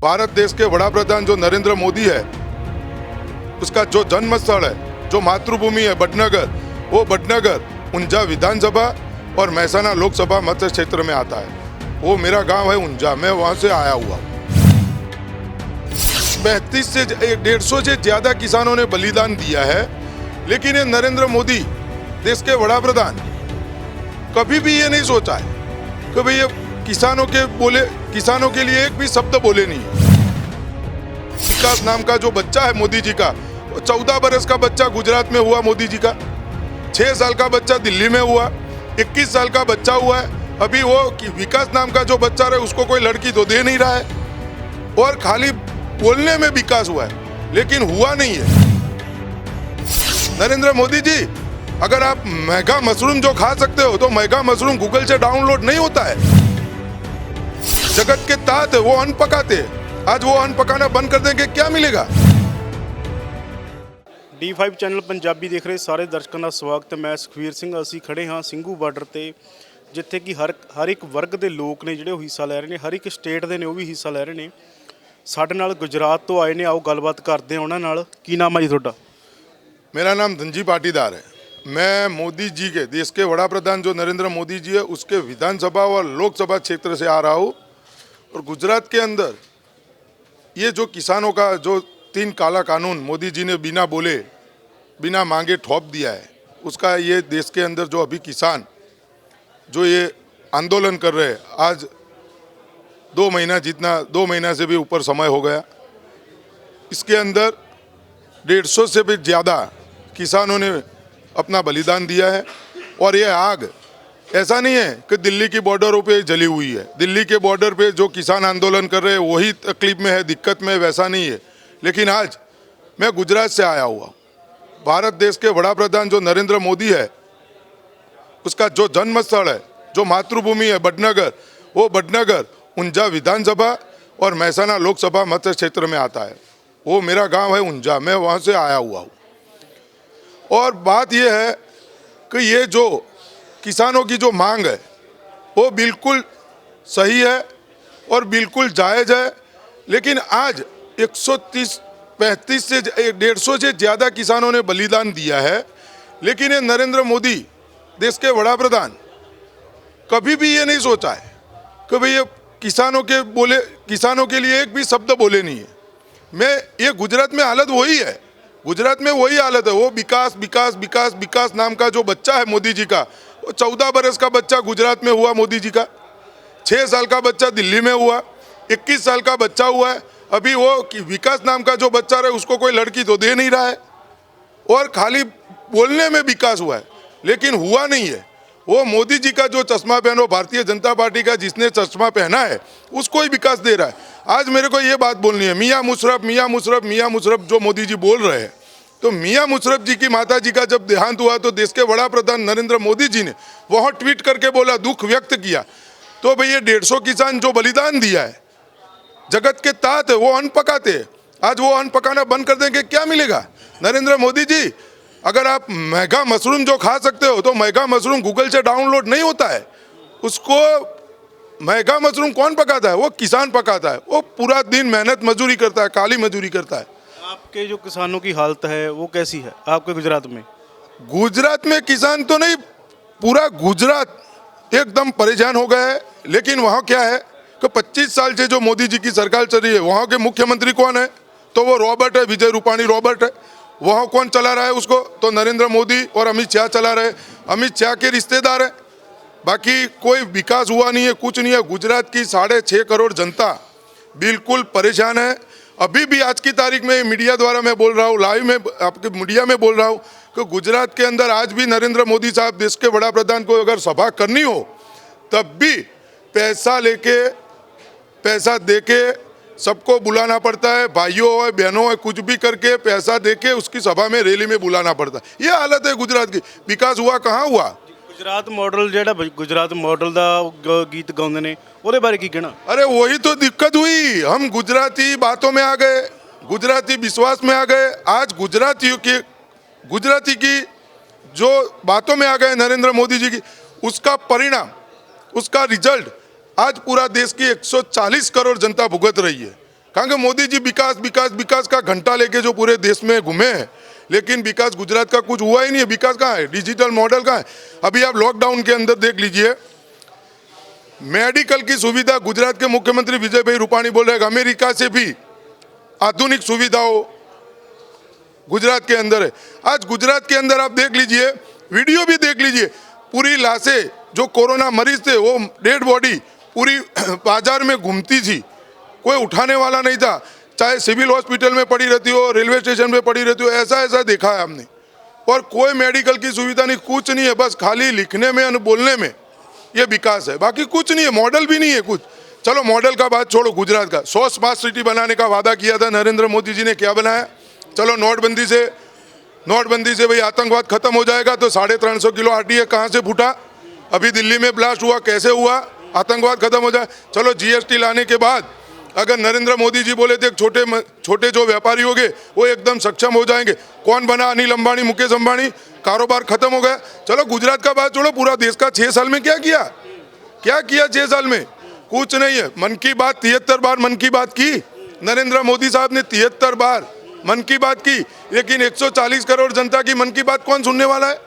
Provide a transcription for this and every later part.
भारत देश के वड़ा प्रधान जो नरेंद्र मोदी है, उसका जो जन्म स्थल है, जो मातृभूमि है बटनगर, वो बटनगर ऊंझा विधानसभा और महसाना लोकसभा मत क्षेत्र में आता है। वो मेरा गांव है ऊंझा, मैं वहां से आया हुआ। 35 से 150 से ज्यादा किसानों ने बलिदान दिया है, लेकिन ये नरेंद्र मोदी देश के वड़ा प्रधान कभी भी ये नहीं सोचा है कि भाई ये किसानों के लिए एक भी शब्द बोले नहीं। विकास नाम का जो बच्चा है मोदी जी का, वो 14 बरस का बच्चा गुजरात में हुआ मोदी जी का, 6 साल का बच्चा दिल्ली में हुआ, 21 साल का बच्चा हुआ है। अभी वो विकास नाम का जो बच्चा रहे उसको कोई लड़की तो दे नहीं रहा है, और खाली बोलने में विकास हुआ है लेकिन हुआ नहीं है। नरेंद्र मोदी जी, अगर आप मेगा मशरूम जो खा सकते हो तो मेगा मशरूम गूगल से डाउनलोड नहीं होता है। जगत के तात वो अन्न पकाते, आज वो अन्न पकाना बंद कर देंगे, क्या मिलेगा। D5 ਚੈਨਲ ਪੰਜਾਬੀ ਦੇਖ ਰਹੇ ਸਾਰੇ ਦਰਸ਼ਕਾਂ ਦਾ ਸਵਾਗਤ ਹੈ। ਮੈਂ ਸੁਖਵੀਰ ਸਿੰਘ, ਅਸੀਂ ਖੜੇ ਹਾਂ ਸਿੰਘੂ ਬਾਰਡਰ ਤੇ, ਜਿੱਥੇ ਕਿ ਹਰ ਇੱਕ ਵਰਗ ਦੇ ਲੋਕ ਨੇ ਜਿਹੜੇ ਉਹ ਹਿੱਸਾ ਲੈ ਰਹੇ ਨੇ, ਹਰ ਇੱਕ ਸਟੇਟ ਦੇ ਨੇ ਉਹ ਵੀ ਹਿੱਸਾ ਲੈ ਰਹੇ ਨੇ। ਸਾਡੇ ਨਾਲ ਗੁਜਰਾਤ ਤੋਂ ਆਏ ਨੇ, ਆਓ ਗੱਲਬਾਤ ਕਰਦੇ ਹਾਂ ਉਹਨਾਂ ਨਾਲ। ਕੀ ਨਾਮ ਹੈ ਜੀ ਤੁਹਾਡਾ? मेरा नाम धनजी पाटीदार है। मैं मोदी जी के, देश के वड़ा प्रधान जो नरेंद्र मोदी जी है, उसके विधानसभा और लोकसभा क्षेत्र से आ रहा हूँ। और गुजरात के अंदर ये जो किसानों का जो 3 काला कानून मोदी जी ने बिना बोले बिना मांगे ठोप दिया है, उसका ये देश के अंदर जो अभी किसान जो ये आंदोलन कर रहे हैं, आज 2 महीना से भी ऊपर समय हो गया। इसके अंदर 150 से भी ज़्यादा किसानों ने अपना बलिदान दिया है। और ये आग ऐसा नहीं है कि दिल्ली की बॉर्डरों पे जली हुई है। दिल्ली के बॉर्डर पे जो किसान आंदोलन कर रहे हैं वही तकलीफ में है, दिक्कत में है, वैसा नहीं है। लेकिन आज मैं गुजरात से आया हुआ। भारत देश के वड़ा प्रधान जो नरेंद्र मोदी है, उसका जो जन्म स्थल है, जो मातृभूमि है बटनगर, वो बटनगर ऊंझा विधानसभा और महसाना लोकसभा मत क्षेत्र में आता है। वो मेरा गांव है ऊंझा, मैं वहाँ से आया हुआ हूँ। और बात यह है कि ये जो किसानों की जो मांग है वो बिल्कुल सही है और बिल्कुल जायज़ है। लेकिन आज 135 से 150 से ज़्यादा किसानों ने बलिदान दिया है, लेकिन ये नरेंद्र मोदी देश के वड़ा प्रधान कभी भी ये नहीं सोचा है कि भाई ये किसानों के लिए एक भी शब्द बोले नहीं है। ये गुजरात में हालत वही है, गुजरात में वही हालत है। वो विकास नाम का जो बच्चा है मोदी जी का, वो 14 बरस का बच्चा गुजरात में हुआ मोदी जी का, 6 साल का बच्चा दिल्ली में हुआ, 21 साल का बच्चा हुआ है। अभी वो विकास नाम का जो बच्चा रहे उसको कोई लड़की तो दे नहीं रहा है, और खाली बोलने में विकास हुआ है लेकिन हुआ नहीं है। वो मोदी जी का जो चश्मा पहनो, भारतीय जनता पार्टी का जिसने चश्मा पहना है उसको ही विकास दे रहा है। आज मेरे को ये बात बोलनी है, मियाँ मुशर्रफ जो मोदी जी बोल रहे हैं, तो मियाँ मुशर्रफ जी की माता जी का जब देहांत हुआ तो देश के वड़ा प्रधान नरेंद्र मोदी जी ने वहाँ ट्वीट करके बोला, दुख व्यक्त किया। तो भाई ये 150 किसान जो बलिदान दिया है, जगत के तात है वो अन्न पकाते हैं, आज वो अन्न पकाना बंद कर देंगे, क्या मिलेगा। नरेंद्र मोदी जी, अगर आप मेगा मशरूम जो खा सकते हो तो मेगा मशरूम गूगल से डाउनलोड नहीं होता है। उसको मेगा मशरूम कौन पकाता है? वो किसान पकाता है। वो पूरा दिन मेहनत मजदूरी करता है, काली मजदूरी करता है। आपके जो किसानों की हालत है वो कैसी है आपके गुजरात में? गुजरात में किसान तो नहीं, पूरा गुजरात एकदम परेशान हो गया है। लेकिन वहाँ क्या है कि 25 साल से जो मोदी जी की सरकार चल रही है, वहाँ के मुख्यमंत्री कौन है? तो वो रॉबर्ट है, विजय रूपाणी रॉबर्ट है। वहाँ कौन चला रहा है उसको? तो नरेंद्र मोदी और अमित शाह चला रहे। अमित शाह के रिश्तेदार है, बाकी कोई विकास हुआ नहीं है, कुछ नहीं है। गुजरात की 6.5 करोड़ जनता बिल्कुल परेशान है। अभी भी आज की तारीख में मीडिया द्वारा मैं बोल रहा हूँ, लाइव में आपके मीडिया में बोल रहा हूँ कि गुजरात के अंदर आज भी नरेंद्र मोदी साहब देश के वड़ा प्रधान को अगर सभा करनी हो तब भी पैसा देके सबको बुलाना पड़ता है, भाइयों है बहनों है, कुछ भी करके पैसा देके उसकी सभा में रैली में बुलाना पड़ता है। ये हालत है गुजरात की। विकास हुआ कहाँ हुआ? गुजरात मॉडल ਜਿਹੜਾ गुजरात मॉडल ਦਾ गीत गाਉਂਦੇ ने ਉਹਦੇ ਬਾਰੇ ਕੀ ਕਹਿਣਾ? अरे वही तो दिक्कत हुई, हम गुजराती बातों में आ गए, गुजराती विश्वास में आ गए। आज गुजराती की जो बातों में आ गए नरेंद्र मोदी जी की, उसका परिणाम, उसका रिजल्ट आज पूरा देश की 140 करोड़ जनता भुगत रही है कारण कि मोदी जी विकास विकास विकास का घंटा लेके जो पूरे देश में घूमे हैं, लेकिन विकास गुजरात का कुछ हुआ ही नहीं है। विकास कहाँ है? डिजिटल मॉडल कहाँ है? अभी आप लॉकडाउन के अंदर देख लीजिए, मेडिकल की सुविधा गुजरात के मुख्यमंत्री विजय भाई रूपाणी बोल रहे हैं अमेरिका से भी आधुनिक सुविधाओं गुजरात के अंदर है। आज गुजरात के अंदर आप देख लीजिए, वीडियो भी देख लीजिए, पूरी लाशें जो कोरोना मरीज थे वो डेड बॉडी पूरी बाजार में घूमती थी, कोई उठाने वाला नहीं था, चाहे सिविल हॉस्पिटल में पड़ी रहती हो, रेलवे स्टेशन पे पड़ी रहती हो, ऐसा ऐसा देखा है हमने। और कोई मेडिकल की सुविधा नहीं, कुछ नहीं है, बस खाली लिखने में और बोलने में ये विकास है, बाकी कुछ नहीं है, मॉडल भी नहीं है कुछ। चलो मॉडल का बात छोड़ो, गुजरात का 100 स्मार्ट सिटी बनाने का वादा किया था नरेंद्र मोदी जी ने, क्या बनाया? चलो नोटबंदी से भाई आतंकवाद खत्म हो जाएगा, तो 350 किलो RTI कहाँ से फूटा? अभी दिल्ली में ब्लास्ट हुआ, कैसे हुआ? आतंकवाद खत्म हो जाए। चलो GST लाने के बाद अगर नरेंद्र मोदी जी बोले थे छोटे जो व्यापारी हो गए वो एकदम सक्षम हो जाएंगे, कौन बना? अनिल अंबानी, मुकेश अंबानी, कारोबार खत्म हो गया। चलो गुजरात का बात छोड़ो, पूरा देश का 6 साल में क्या किया 6 साल में? कुछ नहीं है। मन की बात 73 बार मन की बात की नरेंद्र मोदी साहब ने, 73 बार मन की बात की, लेकिन 140 करोड़ जनता की मन की बात कौन सुनने वाला है?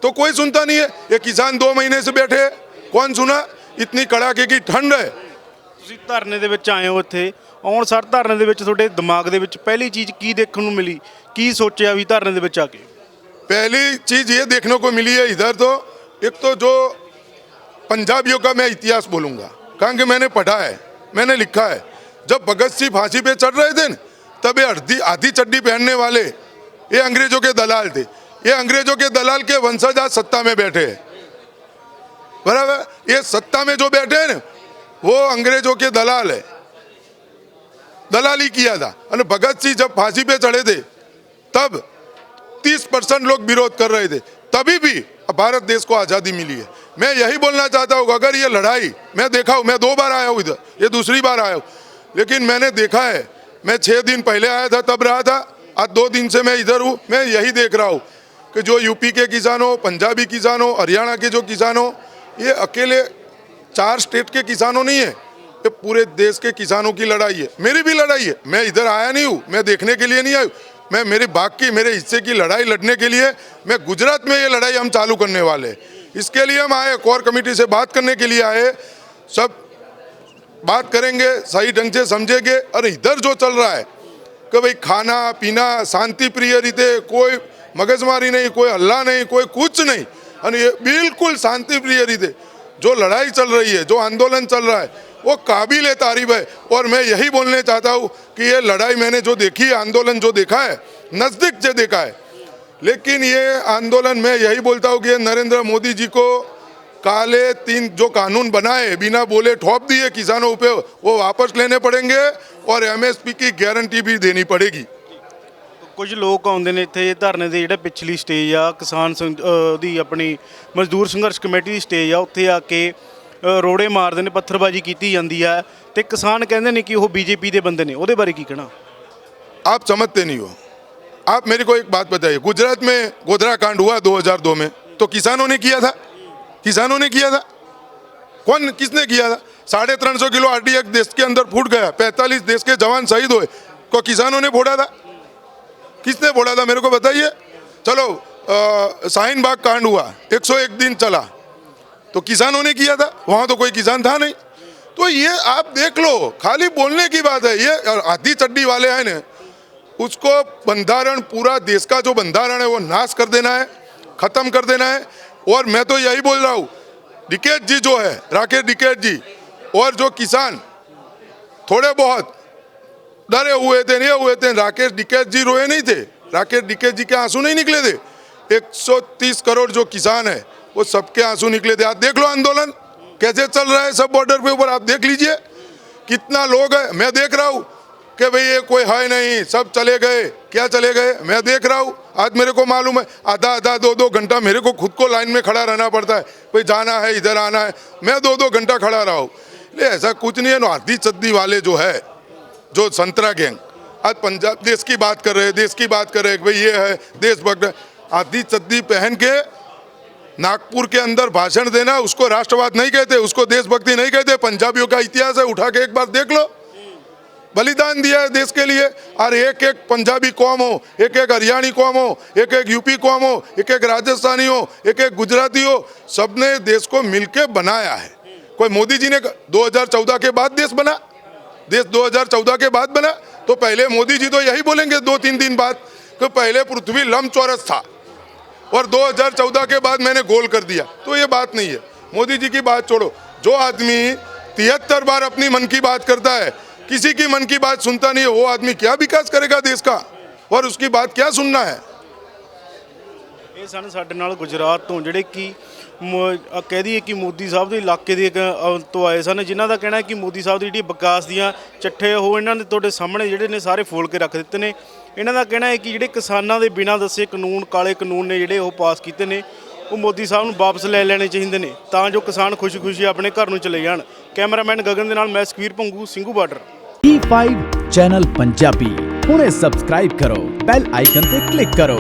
तो कोई सुनता नहीं है। ये किसान 2 महीने से बैठे, कौन सुना? इतनी कड़ाके की ठंड है। ਤੁਸੀਂ ਧਰਨੇ ਦੇ ਵਿੱਚ ਆਏ ਹੋ, ਇੱਥੇ ਆਉਣ ਸਾਰ ਧਰਨੇ ਦੇ ਵਿੱਚ ਤੁਹਾਡੇ ਦਿਮਾਗ ਦੇ ਵਿੱਚ ਪਹਿਲੀ ਚੀਜ਼ ਕੀ ਦੇਖਣ ਨੂੰ ਮਿਲੀ? ਕੀ ਸੋਚਿਆ ਵੀ ਧਰਨੇ ਦੇ ਵਿੱਚ ਆ ਕੇ? पहली चीज ये देखने को मिली है इधर, तो एक तो जो पंजाबियों का मैं इतिहास बोलूंगा, कारण कि मैंने पढ़ा है, मैंने लिखा है। जब भगत सिंह फांसी पे चढ़ रहे थे न, तब ये आधी चड्डी पहनने वाले ये अंग्रेजों के दलाल थे। ये अंग्रेजों के दलाल के वंशज आज सत्ता में बैठे हैं, बराबर? ये सत्ता में जो बैठे हैं न, वो अंग्रेजों के दलाल है, दलाली किया था। और भगत सिंह जब फांसी पे चढ़े थे तब 30% लोग विरोध कर रहे थे, तभी भी भारत देश को आज़ादी मिली है। मैं यही बोलना चाहता हूँ, अगर ये लड़ाई मैं देखा हूँ, मैं 2 बार आया हूँ इधर, ये दूसरी बार आया हूँ, लेकिन मैंने देखा है, मैं 6 दिन पहले आया था तब रहा था, आज 2 दिन से मैं इधर हूँ। मैं यही देख रहा हूँ कि जो यूपी के किसान हो, पंजाबी किसान हो, हरियाणा के जो किसान हो, ये अकेले 4 स्टेट के किसानों नहीं है, ये पूरे देश के किसानों की लड़ाई है, मेरी भी लड़ाई है। मैं इधर आया नहीं हूँ, मैं देखने के लिए नहीं आया, मैं मेरे भाग की, मेरे हिस्से की लड़ाई लड़ने के लिए मैं गुजरात में ये लड़ाई हम चालू करने वाले हैं। इसके लिए हम आए, कोर कमेटी से बात करने के लिए आए, सब बात करेंगे, सही ढंग से समझेंगे। और इधर जो चल रहा है कि भाई खाना पीना शांति प्रिय रीते, कोई मगजमारी नहीं, कोई हल्ला नहीं, कोई कुछ नहीं, और ये बिल्कुल शांति प्रिय रीते जो लड़ाई चल रही है, जो आंदोलन चल रहा है, वो काबिल तारीफ है। और मैं यही बोलने चाहता हूँ कि ये लड़ाई मैंने जो देखी है, आंदोलन जो देखा है, नज़दीक से देखा है, लेकिन ये आंदोलन मैं यही बोलता हूँ कि नरेंद्र मोदी जी को काले 3 जो कानून बनाए, बिना बोले ठोप दिए किसानों पे, वो वापस लेने पड़ेंगे और MSP की गारंटी भी देनी पड़ेगी। ਕੁਝ ਲੋਕ ਆਉਂਦੇ ਨੇ ਇੱਥੇ ਧਰਨੇ ਦੇ, ਜਿਹੜਾ ਪਿਛਲੀ ਸਟੇਜ ਆ ਕਿਸਾਨ ਦੀ ਆਪਣੀ ਮਜ਼ਦੂਰ ਸੰਘਰਸ਼ ਕਮੇਟੀ ਦੀ ਸਟੇਜ ਆ, ਉੱਥੇ ਆ ਕੇ ਰੋੜੇ ਮਾਰਦੇ ਨੇ, ਪੱਥਰਬਾਜ਼ੀ ਕੀਤੀ ਜਾਂਦੀ ਆ, ਤੇ ਕਿਸਾਨ ਕਹਿੰਦੇ ਨੇ ਕਿ ਉਹ BJP ਦੇ ਬੰਦੇ ਨੇ। ਉਹਦੇ ਬਾਰੇ ਕੀ ਕਹਿਣਾ? आप समझते नहीं हो। आप मेरे को एक बात बताइए, गुजरात में गोधरा कांड हुआ 2002 में, तो किसानों ने किया था? किसानों ने किया था? किसने किया था? 350 किलो RTI देश के अंदर फूट गया, 45 देश के जवान शहीद हुए, को किसानों ने फोड़ा था? किसने फोड़ा था मेरे को बताइए। चलो शाहीन बाग कांड हुआ, 101 दिन चला, तो किसानों ने किया था? वहाँ तो कोई किसान था नहीं। तो ये आप देख लो, खाली बोलने की बात है। ये आधी चड्डी वाले हैं ना, उसको बंधारण, पूरा देश का जो बंधारण है वो नाश कर देना है, खत्म कर देना है। और मैं तो यही बोल रहा हूँ, डिकेट जी जो है, राकेश डिकेट जी, और जो किसान थोड़े बहुत डरे हुए थे, नहीं हुए थे, राकेश डिकेट जी रोए नहीं थे, राकेश डिकेट जी के आंसू नहीं निकले थे। 130 करोड़ जो किसान है वो सबके आंसू निकले थे। आप देख लो आंदोलन कैसे चल रहा है, सब बॉर्डर पे ऊपर आप देख लीजिए कितना लोग है। मैं देख रहा हूँ कि भाई ये कोई है नहीं, सब चले गए। क्या चले गए? मैं देख रहा हूँ, आज मेरे को मालूम है, आधा 2 घंटा मेरे को खुद को लाइन में खड़ा रहना पड़ता है, भाई जाना है, इधर आना है, मैं 2 घंटा खड़ा रहा हूँ। ऐसा कुछ नहीं है ना। आधी चद्दी वाले जो है, जो संतरा गैंग, आज पंजाब देश की बात कर रहे हैं, देश की बात कर रहे हैं, भाई ये है देशभक्त। आधी चद्दी पहन के नागपुर के अंदर भाषण देना, उसको राष्ट्रवाद नहीं कहते, उसको देशभक्ति नहीं कहते। पंजाबियों का इतिहास है, उठा के एक बार देख लो, बलिदान दिया है देश के लिए। और एक एक पंजाबी कौम हो, एक एक हरियाणी कौम हो, एक एक यूपी कौम हो, एक एक राजस्थानी हो, एक एक गुजराती हो, सबने देश को मिलके बनाया है। कोई मोदी जी ने 2014 के बाद देश बना, देश 2014 के बाद बना, तो पहले मोदी जी तो यही बोलेंगे 2-3 दिन बाद कि पहले पृथ्वी लंबचौरस था और 2014 के बाद मैंने गोल कर दिया। तो ये बात नहीं है। मोदी जी की बात छोड़ो, जो आदमी 73 बार अपनी मन की बात करता है, किसी की मन की बात सुनता नहीं है, वो आदमी क्या विकास करेगा देश का, और उसकी बात क्या सुनना है। ਇਹ ਸਨ ਸਾਡੇ ਨਾਲ ਗੁਜਰਾਤ ਤੋਂ ਜਿਹੜੇ ਕਿ ਕਹਿ ਦਈਏ ਕਿ ਮੋਦੀ ਸਾਹਿਬ ਦੇ ਇਲਾਕੇ ਦੇ ਤੋਂ ਆਏ ਸਨ, ਜਿਨ੍ਹਾਂ ਦਾ ਕਹਿਣਾ ਹੈ ਕਿ ਮੋਦੀ ਸਾਹਿਬ ਦੀ ਜਿਹੜੀ ਵਿਕਾਸ ਦੀਆਂ ਚੱਠੇ ਉਹ ਇਹਨਾਂ ਨੇ ਤੁਹਾਡੇ ਸਾਹਮਣੇ ਜਿਹੜੇ ਨੇ ਸਾਰੇ ਫੋਲ ਕੇ ਰੱਖ ਦਿੱਤੇ ਨੇ। ਇਹਨਾਂ ਦਾ ਕਹਿਣਾ ਹੈ ਕਿ ਜਿਹੜੇ ਕਿਸਾਨਾਂ ਦੇ ਬਿਨਾਂ ਦੱਸੇ ਕਾਨੂੰਨ, ਕਾਲੇ ਕਾਨੂੰਨ ਨੇ ਜਿਹੜੇ ਉਹ ਪਾਸ ਕੀਤੇ ਨੇ, ਉਹ ਮੋਦੀ ਸਾਹਿਬ ਨੂੰ ਵਾਪਸ ਲੈ ਲੈਣੇ ਚਾਹੀਦੇ ਨੇ ਤਾਂ ਜੋ ਕਿਸਾਨ ਖੁਸ਼ੀ-ਖੁਸ਼ੀ ਆਪਣੇ ਘਰ ਨੂੰ ਚਲੇ ਜਾਣ। ਕੈਮਰਾਮੈਨ ਗਗਨ ਦੇ ਨਾਲ ਮੈਂ Sukhveer Bhangu, Singhu border. E5 channel Punjabi ਹੁਣੇ ਸਬਸਕ੍ਰਾਈਬ ਕਰੋ, ਬੈਲ ਆਈਕਨ ਤੇ ਕਲਿੱਕ ਕਰੋ।